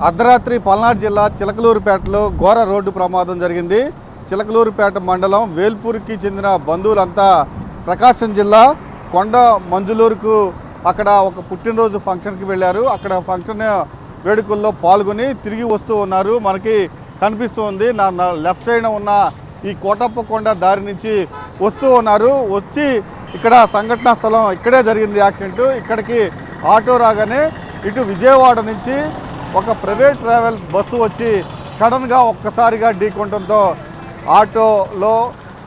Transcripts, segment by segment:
అర్ధరాత్రి పల్నాడు జిల్లా చిలకలూరుపేటలో ఘోర రోడ్డు ప్రమాదం జరిగింది. చిలకలూరుపేట మండలం వేల్పూర్కి చెందిన బంధువులంతా ప్రకాశం జిల్లా కొండ మంజులూరుకు అక్కడ ఒక పుట్టినరోజు ఫంక్షన్కి వెళ్ళారు. అక్కడ ఫంక్షన్ వేడుకల్లో పాల్గొని తిరిగి వస్తూ ఉన్నారు. మనకి కనిపిస్తుంది నా లెఫ్ట్ సైడ్ ఉన్న ఈ కోటప్ప కొండ దారి నుంచి వస్తూ ఉన్నారు. వచ్చి ఇక్కడ సంఘటనా స్థలం ఇక్కడే జరిగింది యాక్సిడెంట్. ఇక్కడికి ఆటో రాగానే ఇటు విజయవాడ నుంచి ఒక ప్రైవేట్ ట్రావెల్ బస్సు వచ్చి సడన్గా ఒక్కసారిగా ఢీకొనడంతో ఆటోలో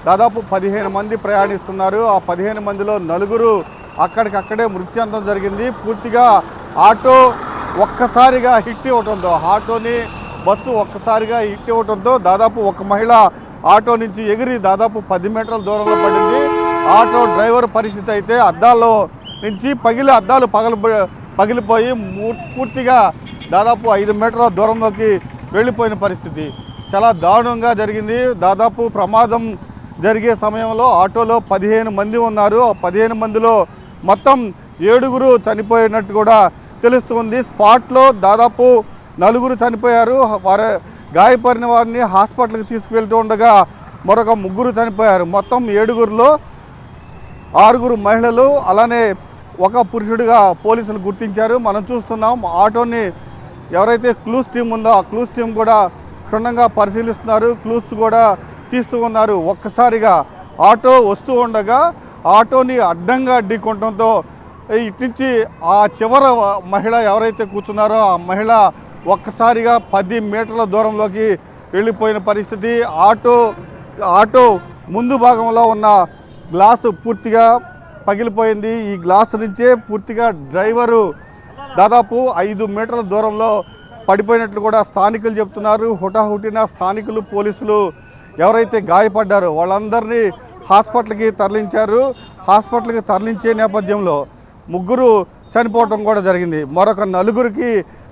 దాదాపు 15 మంది ప్రయాణిస్తున్నారు. ఆ 15 మందిలో 4 అక్కడికక్కడే మృతి చెందడం జరిగింది. పూర్తిగా ఆటో ఒక్కసారిగా హిట్ ఇవ్వడంతో బస్సు ఒక్కసారిగా హిట్ ఇవ్వడంతో దాదాపు ఒక మహిళ ఆటో నుంచి ఎగిరి దాదాపు 10 మీటర్ల దూరంలో పడింది. ఆటో డ్రైవర్ పరిస్థితి అయితే అద్దాల్లో నుంచి అద్దాలు పగిలిపోయి పూర్తిగా దాదాపు 5 మీటర్ల దూరంలోకి వెళ్ళిపోయిన పరిస్థితి. చాలా దారుణంగా జరిగింది. దాదాపు ప్రమాదం జరిగే సమయంలో ఆటోలో 15 మంది ఉన్నారు. ఆ 15 మందిలో మొత్తం 7 చనిపోయినట్టు కూడా తెలుస్తుంది. స్పాట్లో దాదాపు 4 చనిపోయారు. వారు గాయపడిన వారిని హాస్పిటల్కి తీసుకువెళ్తూ ఉండగా మరొక 3 చనిపోయారు. మొత్తం 7లో 6 మహిళలు అలానే ఒక పురుషుడిగా పోలీసులు గుర్తించారు. మనం చూస్తున్నాం ఆటోని ఎవరైతే క్లూస్ టీం ఉందో ఆ క్లూస్ టీం కూడా క్షుణ్ణంగా పరిశీలిస్తున్నారు. క్లూస్ కూడా తీస్తూ ఉన్నారు. ఒక్కసారిగా ఆటో వస్తూ ఉండగా ఆటోని అడ్డంగా ఢీకొనడంతో ఇట్నుంచి ఆ చివర మహిళ ఎవరైతే కూర్చున్నారో ఆ మహిళ ఒక్కసారిగా 10 మీటర్ల దూరంలోకి వెళ్ళిపోయిన పరిస్థితి. ఆటో ముందు భాగంలో ఉన్న గ్లాసు పూర్తిగా పగిలిపోయింది. ఈ గ్లాసు నుంచే పూర్తిగా డ్రైవరు దాదాపు 5 మీటర్ల దూరంలో పడిపోయినట్లు కూడా స్థానికులు చెప్తున్నారు. హుటాహుటిన స్థానికులు పోలీసులు ఎవరైతే గాయపడ్డారో వాళ్ళందరినీ హాస్పిటల్కి తరలించారు. హాస్పిటల్కి తరలించే నేపథ్యంలో 3 చనిపోవటం కూడా జరిగింది. మరొక 4కి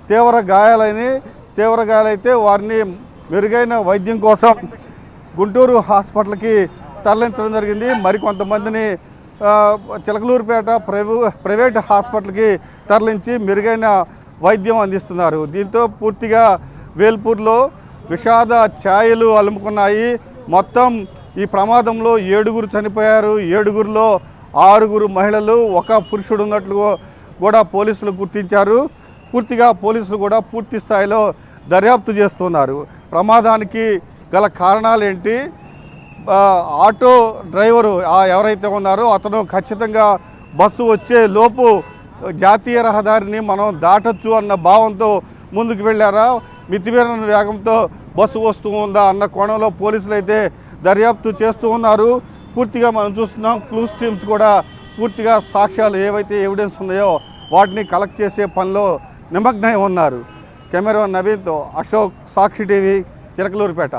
తీవ్ర గాయాలైతే వారిని మెరుగైన వైద్యం కోసం గుంటూరు హాస్పిటల్కి తరలించడం జరిగింది. మరికొంతమందిని చిలకలూరుపేట ప్రైవేట్ హాస్పిటల్కి తరలించి మెరుగైన వైద్యం అందిస్తున్నారు. దీంతో పూర్తిగా వేల్పూర్లో విషాద ఛాయలు అలుముకున్నాయి. మొత్తం ఈ ప్రమాదంలో 7 చనిపోయారు. 7లో 6 మహిళలు ఒక పురుషుడు ఉన్నట్లు కూడా పోలీసులు గుర్తించారు. పోలీసులు కూడా పూర్తి స్థాయిలో దర్యాప్తు చేస్తున్నారు. ప్రమాదానికి గల కారణాలు ఏంటి, ఆటో డ్రైవరు ఎవరైతే ఉన్నారో అతను ఖచ్చితంగా బస్సు వచ్చే లోపు జాతీయ రహదారిని మనం దాటొచ్చు అన్న భావంతో ముందుకు వెళ్ళారా, మితిమీరిన వేగంతో బస్సు వస్తూ ఉందా అన్న కోణంలో పోలీసులు అయితే దర్యాప్తు చేస్తూ ఉన్నారు. పూర్తిగా మనం చూస్తున్నాం క్లూస్ టీమ్స్ కూడా పూర్తిగా సాక్ష్యాలు ఏవైతే ఎవిడెన్స్ ఉన్నాయో వాటిని కలెక్ట్ చేసే పనిలో నిమగ్నమై ఉన్నారు. కెమెరా నవీన్తో అశోక్, సాక్షి టీవీ, చిలకలూరుపేట.